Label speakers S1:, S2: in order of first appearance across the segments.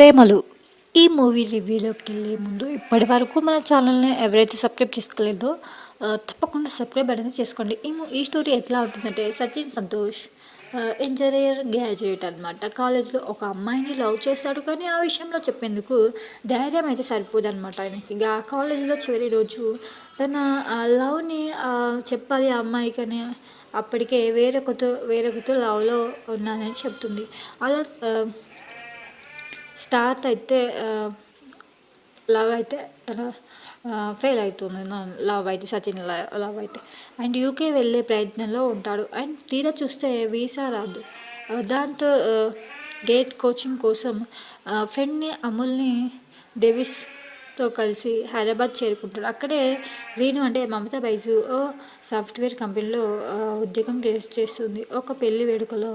S1: ప్రేమలు. ఈ మూవీ రివ్యూలోకి వెళ్ళే ముందు ఇప్పటి వరకు మన ఛానల్ని ఎవరైతే సబ్స్క్రైబ్ చేసుకోలేదో తప్పకుండా సబ్స్క్రైబ్ అనేది చేసుకోండి. ఈ స్టోరీ ఎట్లా ఉంటుందంటే, సచిన్ సంతోష్ ఇంజనీర్ గ్రాడ్యుయేట్ అనమాట. కాలేజ్లో ఒక అమ్మాయిని లవ్ చేశాడు, కానీ ఆ విషయంలో చెప్పేందుకు ధైర్యం అయితే సరిపోదు అనమాట ఆయనకి. ఇక కాలేజీలో చివరి రోజు తన లవ్ని చెప్పాలి ఆ అమ్మాయికని. అప్పటికే వేరొకతో లవ్లో ఉన్నానని చెప్తుంది. అలా స్టార్ట్ అయితే లవ్ అయితే తన ఫెయిల్ అవుతుంది. లవ్ అయితే సచిన్ లవ్ అయితే అండ్ యూకే వెళ్ళే ప్రయత్నంలో ఉంటాడు. అండ్ తీరా చూస్తే వీసా రాదు. దాంతో గేట్ కోచింగ్ కోసం ఫ్రెండ్ని అమూల్ని డేవిస్తో కలిసి హైదరాబాద్ చేరుకుంటాడు. అక్కడే రీను అంటే మమతా బైజు సాఫ్ట్వేర్ కంపెనీలో ఉద్యోగం చేస్తుంది. ఒక పెళ్లి వేడుకలో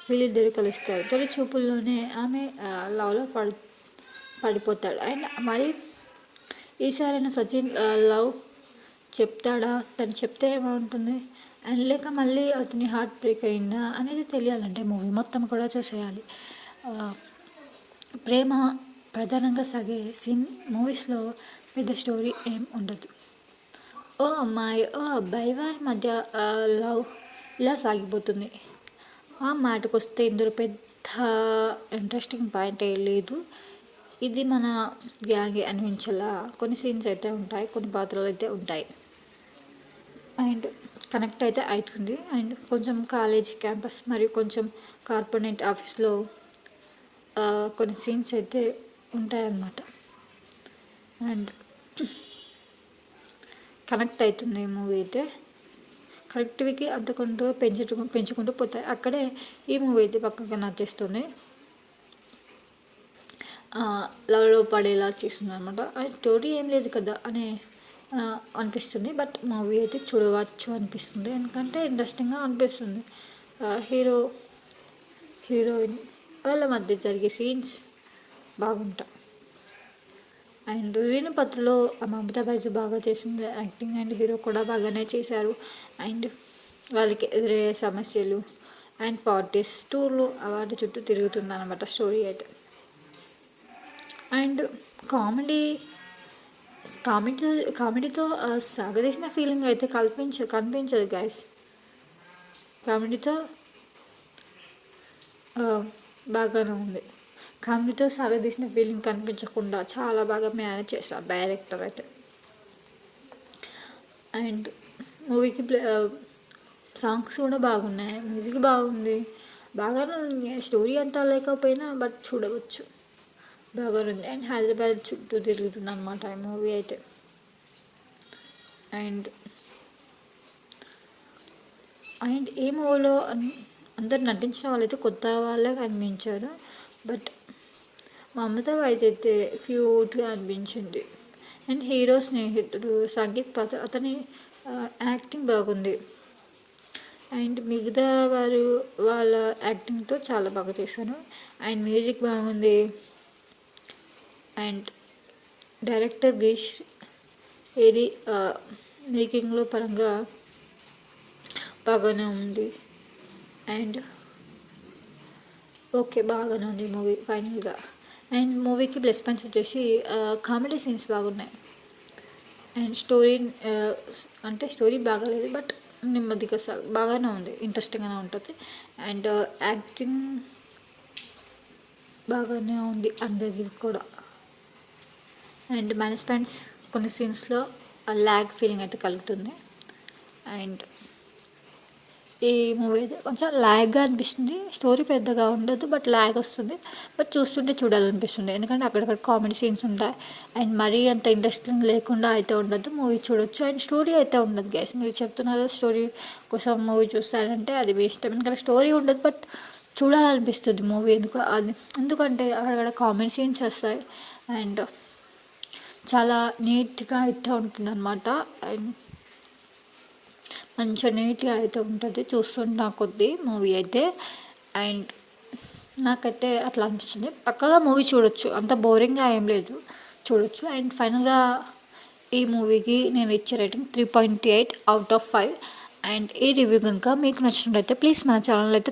S1: వీళ్ళిద్దరు కలుస్తారు. తొలి చూపుల్లోనే ఆమె లవ్లో పడిపోతాడు. అండ్ మరి ఈసారైనా సచిన్ లవ్ చెప్తాడా, తను చెప్తే ఏమంటుంది అండ్ లేక మళ్ళీ అతని హార్ట్ బ్రేక్ అయిందా అనేది తెలియాలంటే మూవీ మొత్తం కూడా చూసేయాలి. ప్రేమ ప్రధానంగా సాగే సీన్ మూవీస్లో పెద్ద స్టోరీ ఏం ఉండదు. ఓ అమ్మాయి ఓ అబ్బాయి వారి మధ్య లవ్ ఇలా సాగిపోతుంది. ఆ మాటకు వస్తే ఇందులో పెద్ద ఇంట్రెస్టింగ్ పాయింట్ ఏం లేదు. ఇది మన గ్యాంగే అనిపించేలా కొన్ని సీన్స్ అయితే ఉంటాయి, కొన్ని పాత్రలు అయితే ఉంటాయి. అండ్ కనెక్ట్ అయితే అవుతుంది. అండ్ కొంచెం కాలేజ్ క్యాంపస్ మరియు కొంచెం కార్పొరేట్ ఆఫీస్లో కొన్ని సీన్స్ అయితే ఉంటాయన్నమాట. అండ్ కనెక్ట్ అవుతుంది మూవీ అయితే. కనెక్టివిటీ అంతకుంటూ పెంచుకుంటూ పోతాయి. అక్కడే ఈ మూవీ అయితే పక్కగా నచ్చేస్తుంది. లవ్లో పడేలా చేస్తుంది అనమాట. స్టోరీ ఏం లేదు కదా అని అనిపిస్తుంది, బట్ మూవీ అయితే చూడవచ్చు అనిపిస్తుంది. ఎందుకంటే ఇంట్రెస్టింగ్గా అనిపిస్తుంది. హీరో హీరోయిన్ వాళ్ళ మధ్య జరిగే సీన్స్ బాగుంటాయి. అండ్ రీను పాత్రలో మమతా బైజు బాగా చేసింది యాక్టింగ్. అండ్ హీరో కూడా బాగానే చేశారు. అండ్ వాళ్ళకి ఎదురయ్యే సమస్యలు అండ్ పార్టీస్ టూర్లు వాటి చుట్టూ తిరుగుతుంది అనమాట స్టోరీ అయితే. అండ్ కామెడీతో సాగదీసిన ఫీలింగ్ అయితే కనిపించదు గైస్. కామెడీతో బాగానే ఉంది. కామెడీతో సాగదీసిన ఫీలింగ్ కనిపించకుండా చాలా బాగా మేనేజ్ చేశారు డైరెక్టర్ అయితే. అండ్ మూవీకి సాంగ్స్ కూడా బాగున్నాయి, మ్యూజిక్ బాగుంది, బాగానే ఉంది. స్టోరీ అంతా లేకపోయినా బట్ చూడవచ్చు, బాగానే ఉంది. అండ్ హైదరాబాద్ చుట్టూ తిరుగుతుంది అనమాట ఈ మూవీ అయితే. అండ్ ఈ మూవీలో అందరు నటించిన వాళ్ళైతే కొత్త వాళ్ళే కనిపించారు, బట్ మమతా బైజ్ అయితే క్యూట్గా అనిపించింది. అండ్ హీరో స్నేహితుడు సంగీత్ పాత్ర అతని యాక్టింగ్ బాగుంది. అండ్ మిగతా వాళ్ళ యాక్టింగ్తో చాలా బాగా చేశాను. అండ్ మ్యూజిక్ బాగుంది. అండ్ డైరెక్టర్ గిరీష్ ఏది మేకింగ్లో పరంగా బాగానే ఉంది. అండ్ ఓకే, బాగానే ఉంది మూవీ ఫైనల్గా. అండ్ మూవీకి ప్లస్ పాయింట్స్ వచ్చేసి కామెడీ సీన్స్ బాగున్నాయి. అండ్ స్టోరీ బాగాలేదు, బట్ నెమ్మదిగా బాగానే ఉంది, ఇంట్రెస్టింగ్గానే ఉంటుంది. అండ్ యాక్టింగ్ బాగానే ఉంది అందరిది కూడా. అండ్ మైనస్ పాయింట్స్ కొన్ని సీన్స్లో ల్యాగ్ ఫీలింగ్ అయితే కలుగుతుంది. అండ్ ఈ మూవీ అయితే కొంచెం ల్యాగ్గా అనిపిస్తుంది. స్టోరీ పెద్దగా ఉండదు, బట్ ల్యాగ్ వస్తుంది. బట్ చూస్తుంటే చూడాలనిపిస్తుంది, ఎందుకంటే అక్కడక్కడ కామెడీ సీన్స్ ఉంటాయి. అండ్ మరీ అంత ఇంట్రెస్టింగ్ లేకుండా అయితే ఉండదు, మూవీ చూడొచ్చు. అండ్ స్టోరీ అయితే ఉండదు గైస్. మీరు చెప్తున్నారు స్టోరీ కోసం మూవీ చూస్తారంటే అది మీ ఇష్టం, ఎందుకంటే స్టోరీ ఉండదు, బట్ చూడాలనిపిస్తుంది మూవీ. ఎందుకంటే అక్కడ కామెడీ సీన్స్ వస్తాయి. అండ్ చాలా నీట్గా అయితే ఉంటుంది అనమాట. అండ్ మంచిగా నీట్గా అయితే ఉంటుంది చూస్తున్న కొద్దీ మూవీ అయితే. అండ్ నాకైతే అట్లా అనిపించింది. పక్కగా మూవీ చూడొచ్చు, అంత బోరింగ్గా ఏం లేదు, చూడొచ్చు. అండ్ ఫైనల్గా ఈ మూవీకి నేను ఇచ్చే రేటింగ్ 3.8 out of 5. అండ్ ఈ రివ్యూ కనుక మీకు నచ్చినట్లయితే ప్లీజ్ మన ఛానల్ అయితే